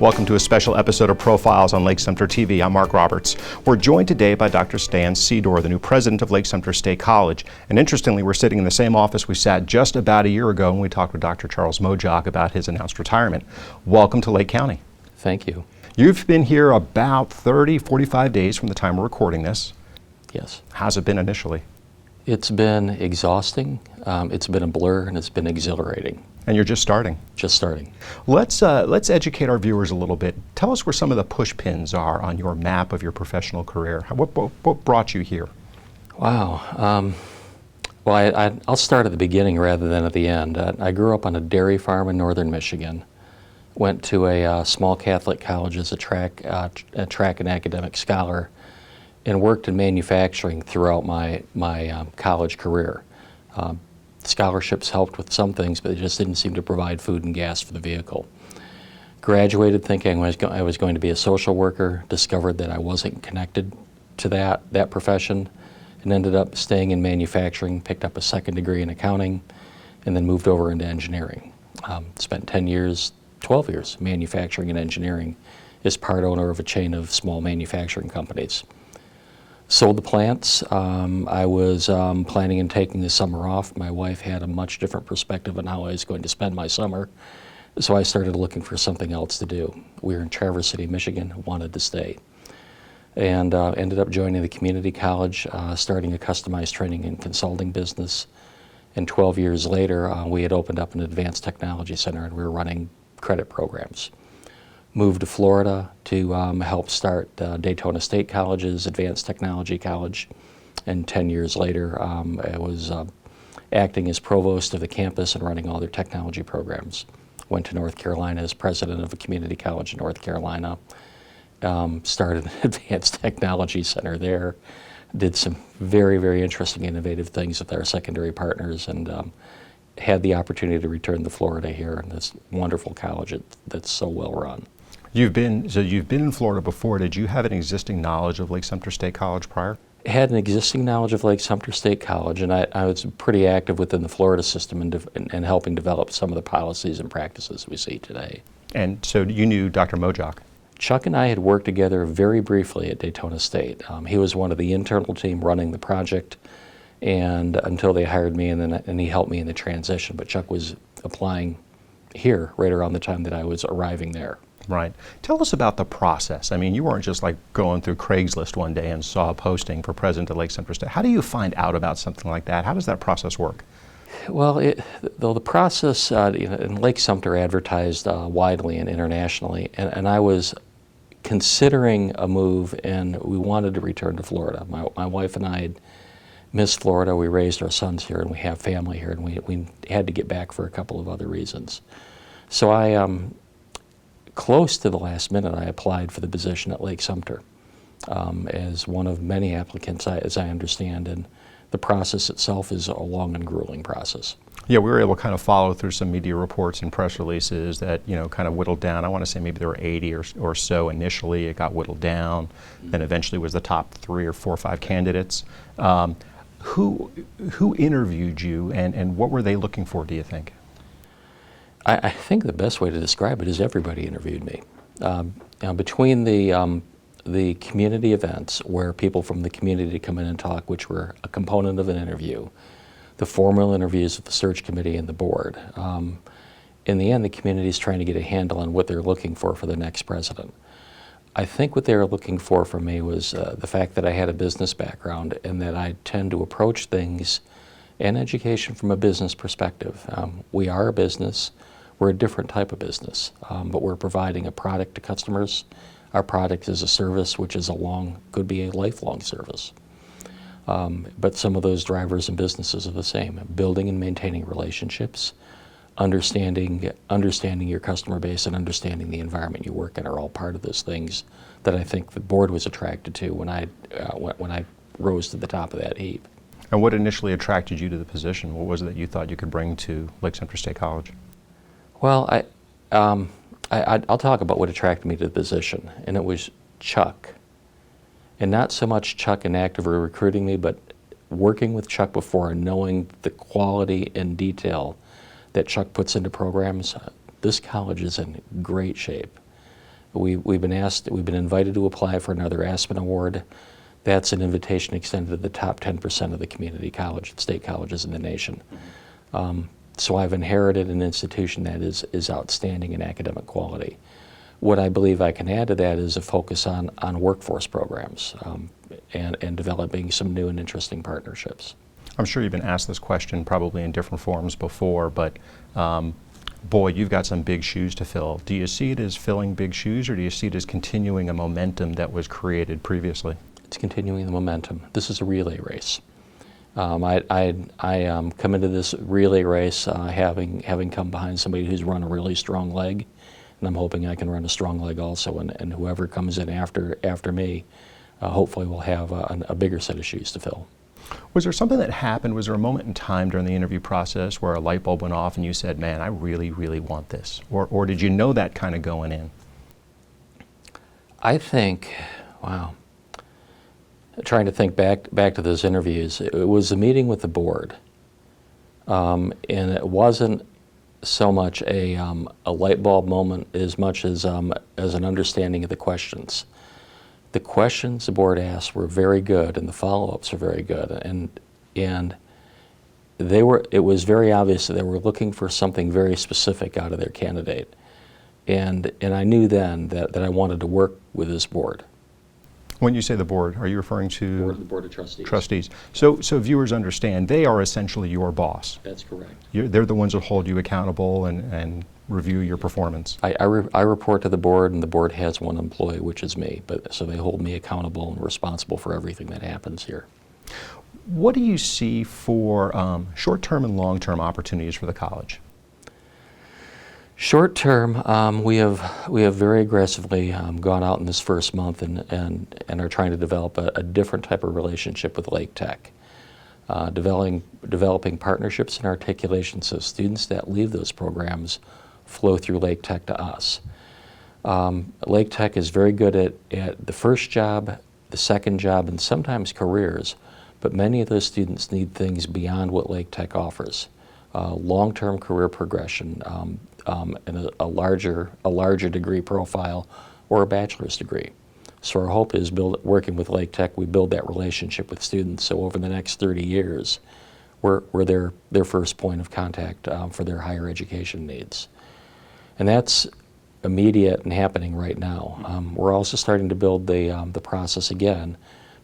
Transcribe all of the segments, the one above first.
Welcome to a special episode of Profiles on Lake Sumter TV. I'm Mark Roberts. We're joined today by Dr. Stan Sidor, the new president of Lake Sumter State College. And interestingly, we're sitting in the same office we sat just about a year ago when we talked with Dr. Charles Mo Jock about his announced retirement. Welcome to Lake County. Thank you. You've been here about 45 days from the time we're recording this. Yes. How's it been initially? It's been exhausting, it's been a blur, and it's been exhilarating. And you're just starting. Just starting. Let's educate our viewers a little bit. Tell us where some of the push pins are on your map of your professional career. What brought you here? Wow. Well, I'll start at the beginning rather than at the end. I grew up on a dairy farm in northern Michigan. Went to a small Catholic college as a track and academic scholar, and worked in manufacturing throughout my college career. Scholarships helped with some things, but they just didn't seem to provide food and gas for the vehicle. Graduated thinking I was going to be a social worker, discovered that I wasn't connected to that profession, and ended up staying in manufacturing, picked up a second degree in accounting, and then moved over into engineering. Spent 12 years manufacturing and engineering as part owner of a chain of small manufacturing companies. Sold the plants. I was planning on taking the summer off. My wife had a much different perspective on how I was going to spend my summer, so I started looking for something else to do. We were in Traverse City, Michigan, wanted to stay, and ended up joining the community college, starting a customized training and consulting business. And 12 years later, we had opened up an advanced technology center, and we were running credit programs. Moved to Florida to help start Daytona State College's Advanced Technology College, and 10 years later I was acting as provost of the campus and running all their technology programs. Went to North Carolina as president of a community college in North Carolina, started an advanced technology center there, did some very, very interesting innovative things with our secondary partners, and had the opportunity to return to Florida here in this wonderful college that's so well run. You've been in Florida before. Did you have an existing knowledge of Lake Sumter State College prior? Had an existing knowledge of Lake Sumter State College, and I was pretty active within the Florida system and helping develop some of the policies and practices we see today. And so you knew Dr. Mojock? Chuck and I had worked together very briefly at Daytona State. He was one of the internal team running the project, and until they hired me, and he helped me in the transition. But Chuck was applying here right around the time that I was arriving there. Right. Tell us about the process. I mean, you weren't just like going through Craigslist one day and saw a posting for president of Lake Sumter State. How do you find out about something like that? How does that process work? Well, the process in Lake Sumter advertised widely and internationally, and I was considering a move, and we wanted to return to Florida. My wife and I had missed Florida. We raised our sons here, and we have family here, and we had to get back for a couple of other reasons. So close to the last minute, I applied for the position at Lake Sumter as one of many applicants, as I understand, and the process itself is a long and grueling process. Yeah, we were able to kind of follow through some media reports and press releases that, kind of whittled down. I want to say maybe there were 80 or so initially. It got whittled down, then eventually was the top 3 or 4 or 5 candidates. Who interviewed you, and what were they looking for, do you think? I think the best way to describe it is everybody interviewed me. Between the community events where people from the community come in and talk, which were a component of an interview, the formal interviews with the search committee and the board, in the end the community is trying to get a handle on what they're looking for the next president. I think what they were looking for from me was the fact that I had a business background and that I tend to approach things and education from a business perspective. We are a business. We're a different type of business, but we're providing a product to customers. Our product is a service, which is could be a lifelong service. But some of those drivers and businesses are the same: building and maintaining relationships, understanding your customer base, and understanding the environment you work in are all part of those things that I think the board was attracted to when I rose to the top of that heap. And what initially attracted you to the position? What was it that you thought you could bring to Lake Sumter State College? Well, I'll talk about what attracted me to the position, and it was Chuck. And not so much Chuck and actively recruiting me, but working with Chuck before and knowing the quality and detail that Chuck puts into programs. This college is in great shape. We've been invited to apply for another Aspen Award. That's an invitation extended to the top 10% of the community college, state colleges in the nation. So I've inherited an institution that is outstanding in academic quality. What I believe I can add to that is a focus on workforce programs and developing some new and interesting partnerships. I'm sure you've been asked this question probably in different forms before, but boy, you've got some big shoes to fill. Do you see it as filling big shoes, or do you see it as continuing a momentum that was created previously? It's continuing the momentum. This is a relay race. I come into this relay race having come behind somebody who's run a really strong leg, and I'm hoping I can run a strong leg also, and whoever comes in after me hopefully will have a bigger set of shoes to fill. Was there something that happened? Was there a moment in time during the interview process where a light bulb went off and you said, man, I really, really want this? Or did you know that kind of going in? I think, wow. Trying to think back to those interviews, it was a meeting with the board, and it wasn't so much a light bulb moment as much as an understanding of the questions. The questions the board asked were very good, and the follow-ups were very good, and it was very obvious that they were looking for something very specific out of their candidate, and I knew then that I wanted to work with this board. When you say the board, are you referring to the board of trustees? Trustees. So viewers understand they are essentially your boss. That's correct. They're the ones that hold you accountable and review your performance. I report to the board, and the board has one employee, which is me. So they hold me accountable and responsible for everything that happens here. What do you see for short-term and long-term opportunities for the college? Short term, we have very aggressively gone out in this first month and are trying to develop a different type of relationship with Lake Tech, developing partnerships and articulation so students that leave those programs flow through Lake Tech to us. Lake Tech is very good at the first job, the second job, and sometimes careers, but many of those students need things beyond what Lake Tech offers. Long-term career progression, and a larger degree profile, or a bachelor's degree. So our hope is working with Lake Tech, we build that relationship with students, so over the next 30 years, we're their first point of contact for their higher education needs. And that's immediate and happening right now. We're also starting to build the process again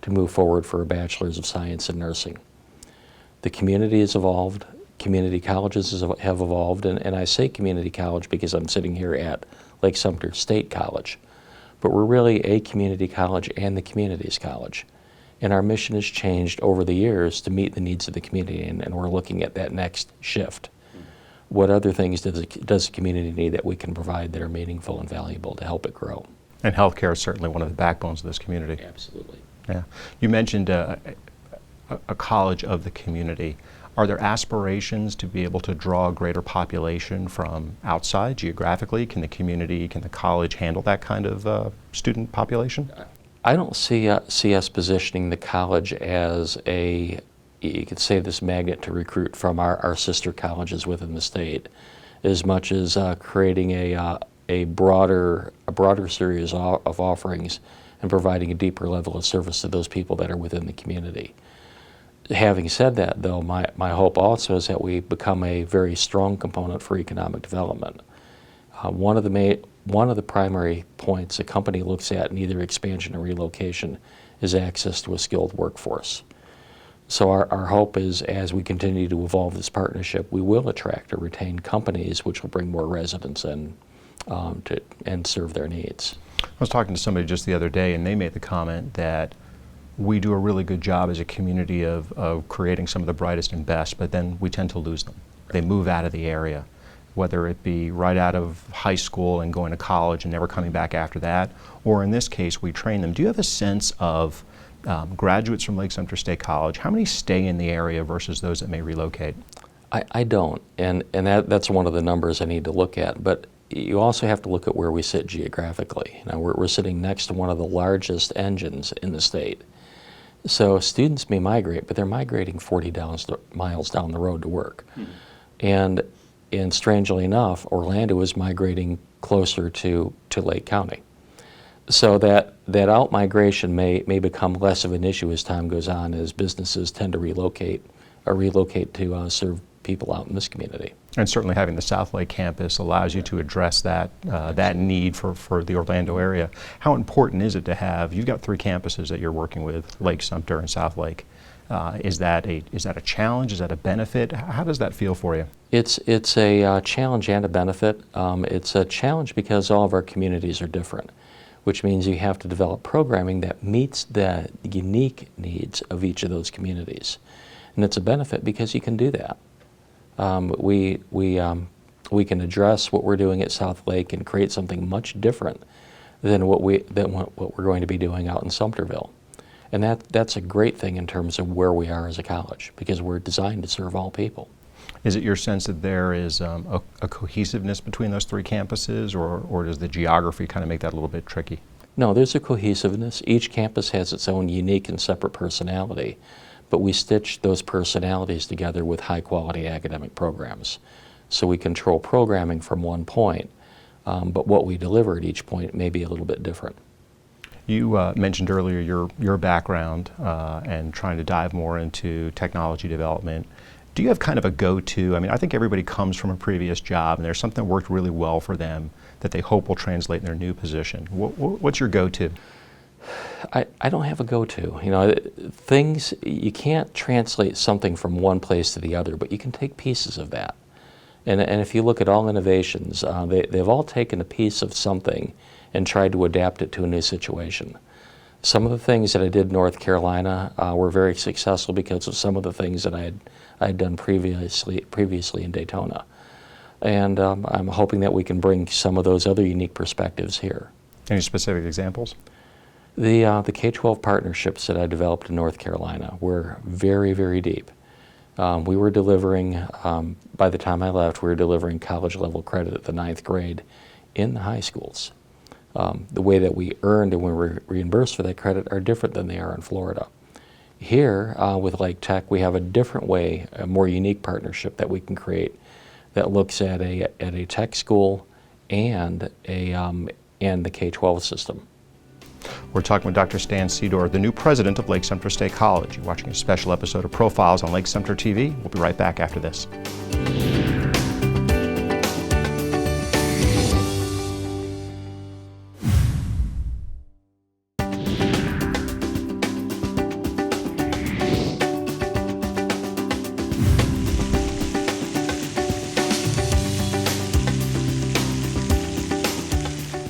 to move forward for a Bachelor's of Science in Nursing. The community has evolved. Community colleges have evolved, and I say community college because I'm sitting here at Lake Sumter State College, but we're really a community college and the community's college. And our mission has changed over the years to meet the needs of the community, and we're looking at that next shift. What other things does the community need that we can provide that are meaningful and valuable to help it grow? And healthcare is certainly one of the backbones of this community. Absolutely. Yeah. You mentioned a college of the community. Are there aspirations to be able to draw a greater population from outside geographically? Can the community, can the college handle that kind of student population? I don't see us positioning the college as you could say, this magnet to recruit from our sister colleges within the state, as much as creating a broader series of offerings and providing a deeper level of service to those people that are within the community. Having said that, though, my hope also is that we become a very strong component for economic development. One of the primary points a company looks at in either expansion or relocation is access to a skilled workforce. So our hope is, as we continue to evolve this partnership, we will attract or retain companies which will bring more residents in and serve their needs. I was talking to somebody just the other day, and they made the comment that we do a really good job as a community of creating some of the brightest and best, but then we tend to lose them. They move out of the area, whether it be right out of high school and going to college and never coming back after that, or in this case, we train them. Do you have a sense of graduates from Lake Sumter State College, how many stay in the area versus those that may relocate? I don't, and that's one of the numbers I need to look at, but you also have to look at where we sit geographically. Now, we're sitting next to one of the largest engines in the state. So students may migrate, but they're migrating 40 miles down the road to work. Mm-hmm. And strangely enough, Orlando is migrating closer to Lake County. So that out-migration may become less of an issue as time goes on, as businesses tend to relocate to serve people out in this community. And certainly having the South Lake campus allows you to address that that need for the Orlando area. How important is it to have, you've got 3 campuses that you're working with, Lake Sumter and South Lake. Is that a challenge? Is that a benefit? How does that feel for you? It's a challenge and a benefit. It's a challenge because all of our communities are different, which means you have to develop programming that meets the unique needs of each of those communities. And it's a benefit because you can do that. We can address what we're doing at South Lake and create something much different than what we're going to be doing out in Sumterville. And that's a great thing in terms of where we are as a college, because we're designed to serve all people. Is it your sense that there is a cohesiveness between those 3 campuses, or does the geography kind of make that a little bit tricky? No, there's a cohesiveness. Each campus has its own unique and separate personality, but we stitch those personalities together with high-quality academic programs. So we control programming from one point, but what we deliver at each point may be a little bit different. You mentioned earlier your background and trying to dive more into technology development. Do you have kind of a go-to? I mean, I think everybody comes from a previous job and there's something that worked really well for them that they hope will translate in their new position. What's your go-to? I don't have a go-to. You know, things, you can't translate something from one place to the other, but you can take pieces of that. And if you look at all innovations, they've all taken a piece of something and tried to adapt it to a new situation. Some of the things that I did in North Carolina were very successful because of some of the things that I had done previously in Daytona. And I'm hoping that we can bring some of those other unique perspectives here. Any specific examples? The K-12 partnerships that I developed in North Carolina were very, very deep. We were delivering, by the time I left, we were delivering college-level credit at the 9th grade in the high schools. The way that we earned and we were reimbursed for that credit are different than they are in Florida. Here, with Lake Tech, we have a different way, a more unique partnership that we can create that looks at a tech school and the K-12 system. We're talking with Dr. Stan Sidor, the new president of Lake Sumter State College. You're watching a special episode of Profiles on Lake Sumter TV. We'll be right back after this.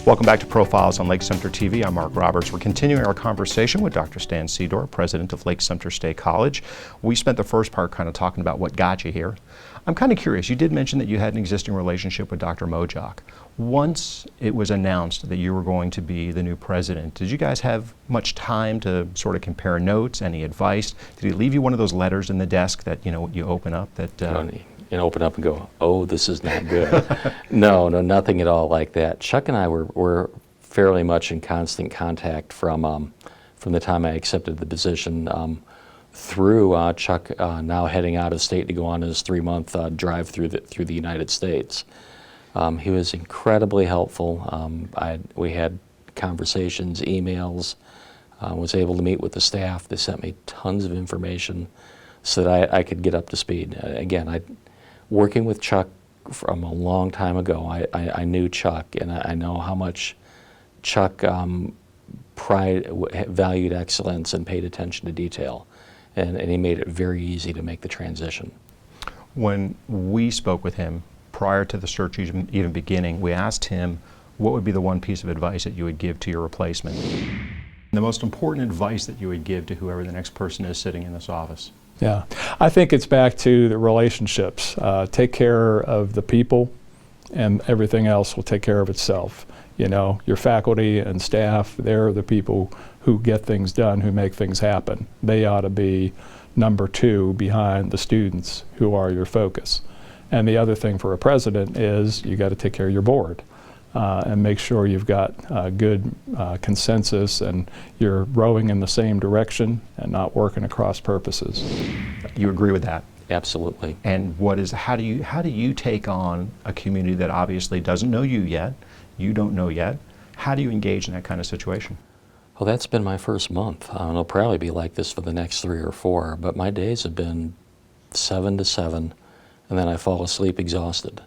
Welcome back to Profiles on Lake Sumter TV. I'm Mark Roberts. We're continuing our conversation with Dr. Stan Sidor, president of Lake Sumter State College. We spent the first part kind of talking about what got you here. I'm kind of curious. You did mention that you had an existing relationship with Dr. Mo Jock. Once it was announced that you were going to be the new president, did you guys have much time to sort of compare notes, any advice? Did he leave you one of those letters in the desk that, you know, you open up that... And open up and go, oh, this is not good. No, nothing at all like that. Chuck and I were fairly much in constant contact from the time I accepted the position through Chuck now heading out of state to go on his 3-month drive through the United States. He was incredibly helpful. We had conversations, emails, was able to meet with the staff. They sent me tons of information so that I could get up to speed. Again, working with Chuck from a long time ago, I knew Chuck, and I know how much Chuck valued excellence and paid attention to detail, and he made it very easy to make the transition. When we spoke with him prior to the search even beginning, we asked him what would be the one piece of advice that you would give to your replacement. The most important advice that you would give to whoever the next person is sitting in this office. Yeah, I think it's back to the relationships. Take care of the people, and everything else will take care of itself. You know, your faculty and staff, they're the people who get things done, who make things happen. They ought to be number 2 behind the students, who are your focus. And the other thing for a president is you got to take care of your board. And make sure you've got good consensus and you're rowing in the same direction and not working across purposes. You agree with that? Absolutely. And how do you take on a community that obviously doesn't know you yet, you don't know yet? How do you engage in that kind of situation? Well, that's been my first month. It'll probably be like this for the next 3 or 4, but my days have been 7 to 7, and then I fall asleep exhausted.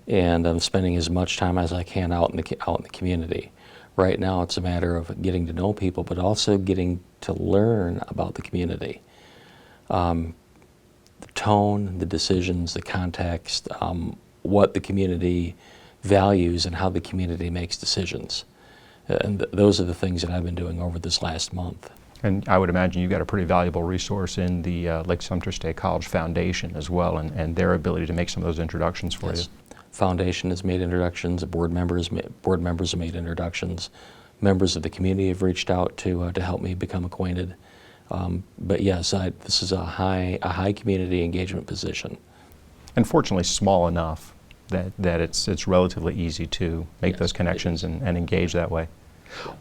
And I'm spending as much time as I can out in the community. Right now, it's a matter of getting to know people, but also getting to learn about the community. The tone, the decisions, the context, what the community values and how the community makes decisions. And those are the things that I've been doing over this last month. And I would imagine you've got a pretty valuable resource in the Lake Sumter State College Foundation as well, and their ability to make some of those introductions for you. Foundation has made introductions, board members have made introductions, members of the community have reached out to help me become acquainted. But yes, this is a high community engagement position. And fortunately small enough that it's relatively easy to make those connections and engage that way.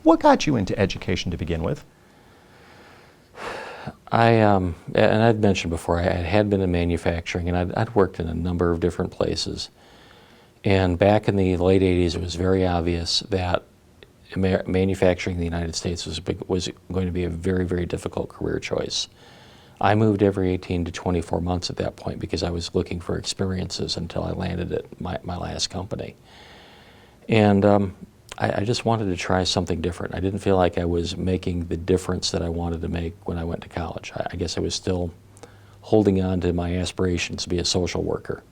What got you into education to begin with? And I'd mentioned before, I had been in manufacturing, and I'd worked in a number of different places. And back in the late 80s, it was very obvious that manufacturing in the United States was going to be a very, very difficult career choice. I moved every 18 to 24 months at that point because I was looking for experiences until I landed at my last company. And I just wanted to try something different. I didn't feel like I was making the difference that I wanted to make when I went to college. I guess I was still holding on to my aspirations to be a social worker.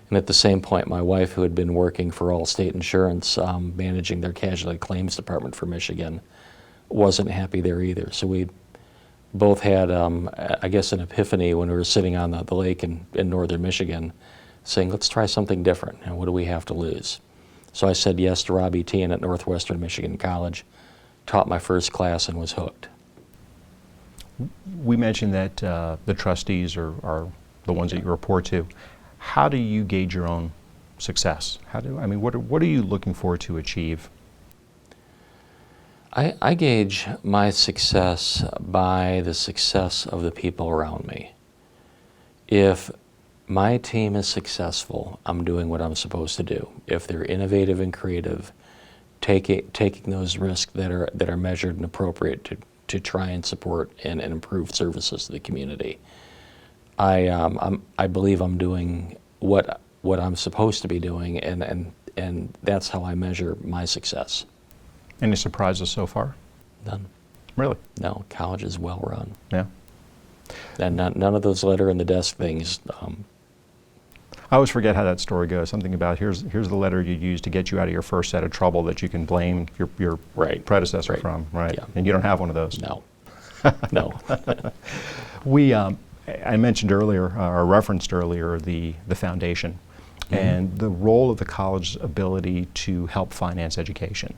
And at the same point, my wife, who had been working for Allstate Insurance, managing their casualty claims department for Michigan, wasn't happy there either. So we both had, I guess, an epiphany when we were sitting on the lake in northern Michigan, saying, let's try something different, and what do we have to lose? So I said yes to Rob E.T. at Northwestern Michigan College, taught my first class, and was hooked. We mentioned that the trustees are the ones that you report to. How do you gauge your own success? What are you looking for to achieve? I gauge my success by the success of the people around me. If my team is successful, I'm doing what I'm supposed to do. If they're innovative and creative, taking those risks that are measured and appropriate to try and support and improve services to the community, I believe I'm doing what I'm supposed to be doing, and that's how I measure my success. Any surprises so far? None. Really? No, college is well run. Yeah. And none of those letter in the desk things. I always forget how that story goes. Something about here's the letter you used to get you out of your first set of trouble that you can blame your predecessor from, right? Yeah. And you don't have one of those. No. No. I mentioned earlier, or referenced earlier, the foundation. And the role of the college's ability to help finance education,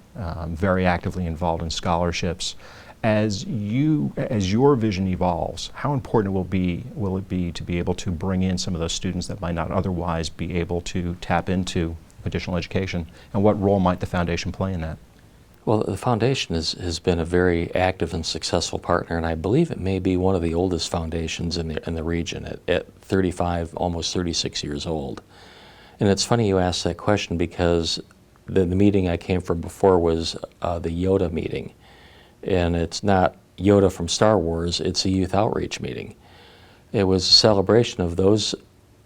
very actively involved in scholarships. As your vision evolves, how important will it be to be able to bring in some of those students that might not otherwise be able to tap into additional education, and what role might the foundation play in that? Well, the foundation has been a very active and successful partner, and I believe it may be one of the oldest foundations in the region at 35, almost 36 years old. And it's funny you asked that question because the meeting I came from before was the Yoda meeting. And it's not Yoda from Star Wars, it's a youth outreach meeting. It was a celebration of those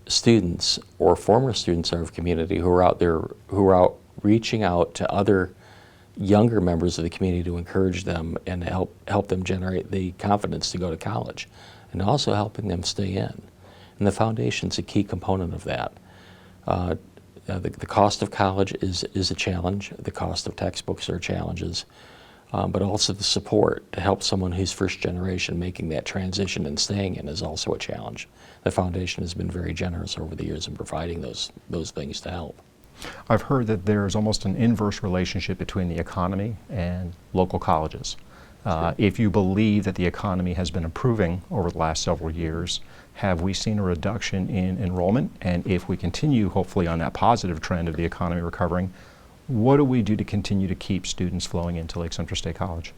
students or former students of our community who are out there, who are out reaching out to other younger members of the community to encourage them and help them generate the confidence to go to college, and also helping them stay in. And the foundation's a key component of that. The cost of college is a challenge. The cost of textbooks are challenges, but also the support to help someone who's first generation making that transition and staying in is also a challenge. The foundation has been very generous over the years in providing those things to help. I've heard that there's almost an inverse relationship between the economy and local colleges. If you believe that the economy has been improving over the last several years, have we seen a reduction in enrollment? And if we continue, hopefully, on that positive trend of the economy recovering, what do we do to continue to keep students flowing into Lake Sumter State College?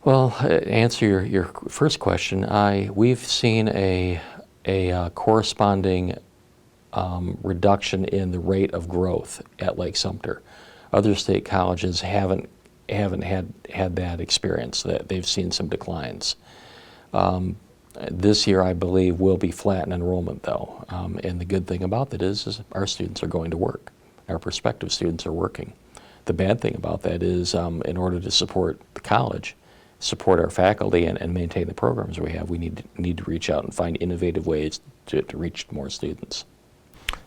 Well, to answer your first question, we've seen a reduction in the rate of growth at Lake Sumter. Other state colleges haven't had that experience. That they've seen some declines. This year, I believe, will be flat in enrollment, though. And the good thing about that is our students are going to work. Our prospective students are working. The bad thing about that is, in order to support the college, support our faculty, and maintain the programs we have, we need to reach out and find innovative ways to reach more students.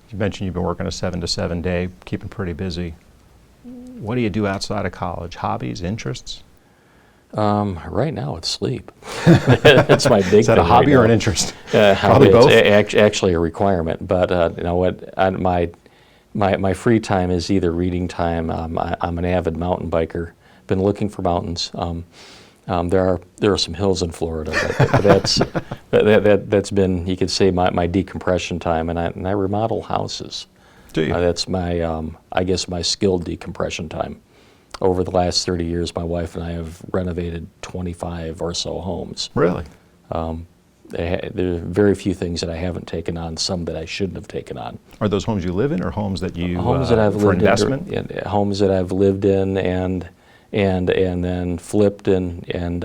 You mentioned you've been working a 7-to-7 day, keeping pretty busy. What do you do outside of college? Hobbies, interests? Right now, it's sleep. That's my big thing. Is that a hobby right or now. an interest? Probably both. It's actually a requirement. But you know what? My free time is either reading time. I'm an avid mountain biker. Been looking for mountains. There are some hills in Florida, but that's been, you could say, my decompression time, and I remodel houses. Do you? That's my I guess my skilled decompression time. Over the last 30 years, my wife and I have renovated 25 or so homes. Really? There are very few things that I haven't taken on, some that I shouldn't have taken on. Are those homes you live in, or homes that you Homes that I've for lived investment? in, homes that I've lived in and then flipped and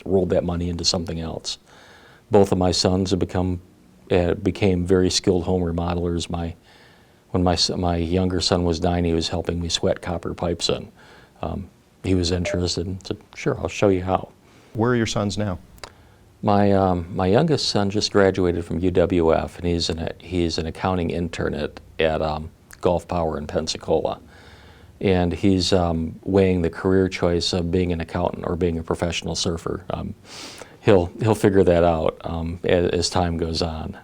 rolled that money into something else. Both of my sons have became very skilled home remodelers. When my younger son was 9, he was helping me sweat copper pipes in. He was interested and said, "Sure, I'll show you how." Where are your sons now? My youngest son just graduated from UWF, and he's an accounting intern at Gulf Power in Pensacola. And he's weighing the career choice of being an accountant or being a professional surfer. He'll figure that out as time goes on.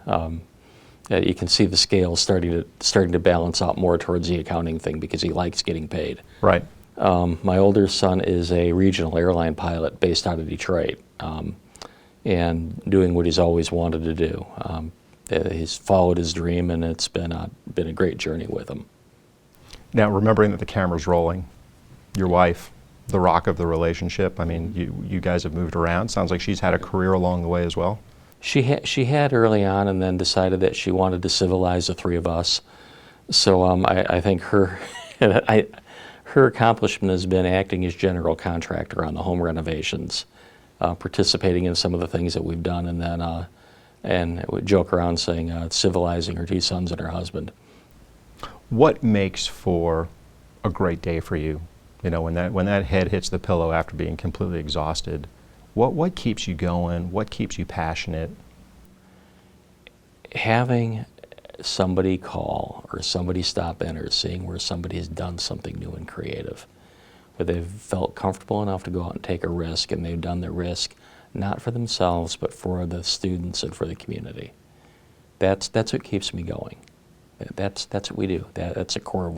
You can see the scale starting to balance out more towards the accounting thing because he likes getting paid. Right. My older son is a regional airline pilot based out of Detroit, and doing what he's always wanted to do. He's followed his dream, and it's been a great journey with him. Now, remembering that the camera's rolling, your wife, the rock of the relationship, I mean, you guys have moved around. Sounds like she's had a career along the way as well. She had early on, and then decided that she wanted to civilize the three of us. So I think her accomplishment has been acting as general contractor on the home renovations, participating in some of the things that we've done, and then and we joke around saying civilizing her two sons and her husband. What makes for a great day for you? You know, when that head hits the pillow after being completely exhausted, what keeps you going? What keeps you passionate? Having somebody call or somebody stop in or seeing where somebody has done something new and creative, where they've felt comfortable enough to go out and take a risk, and they've done the risk not for themselves but for the students and for the community. That's what keeps me going. That's what we do. That's the core of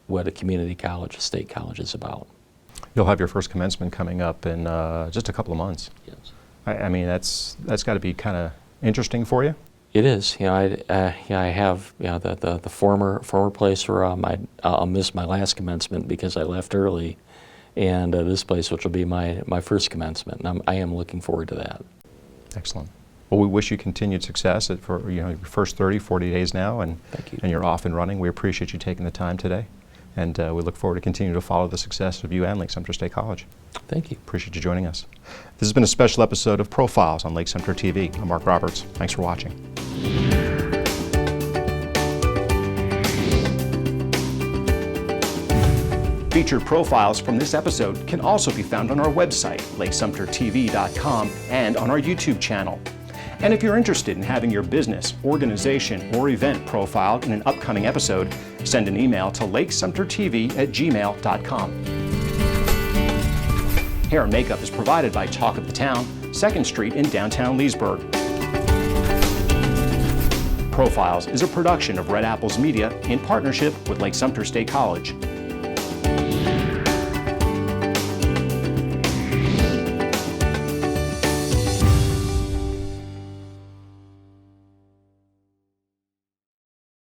what a community college, a state college is about. You'll have your first commencement coming up in just a couple of months. Yes. I mean, that's got to be kind of interesting for you. It is. You know, I have the former place where I'll miss my last commencement because I left early, and this place, which will be my first commencement, and I am looking forward to that. Excellent. Well, we wish you continued success for your first 30, 40 days now, and Thank you. And you're off and running. We appreciate you taking the time today, and we look forward to continuing to follow the success of you and Lake Sumter State College. Thank you. Appreciate you joining us. This has been a special episode of Profiles on Lake Sumter TV. I'm Mark Roberts. Thanks for watching. Featured profiles from this episode can also be found on our website, lakesumtertv.com, and on our YouTube channel. And if you're interested in having your business, organization, or event profiled in an upcoming episode, send an email to lakesumtertv@gmail.com. Hair and makeup is provided by Talk of the Town, 2nd Street in downtown Leesburg. Profiles is a production of Red Apples Media in partnership with Lake Sumter State College.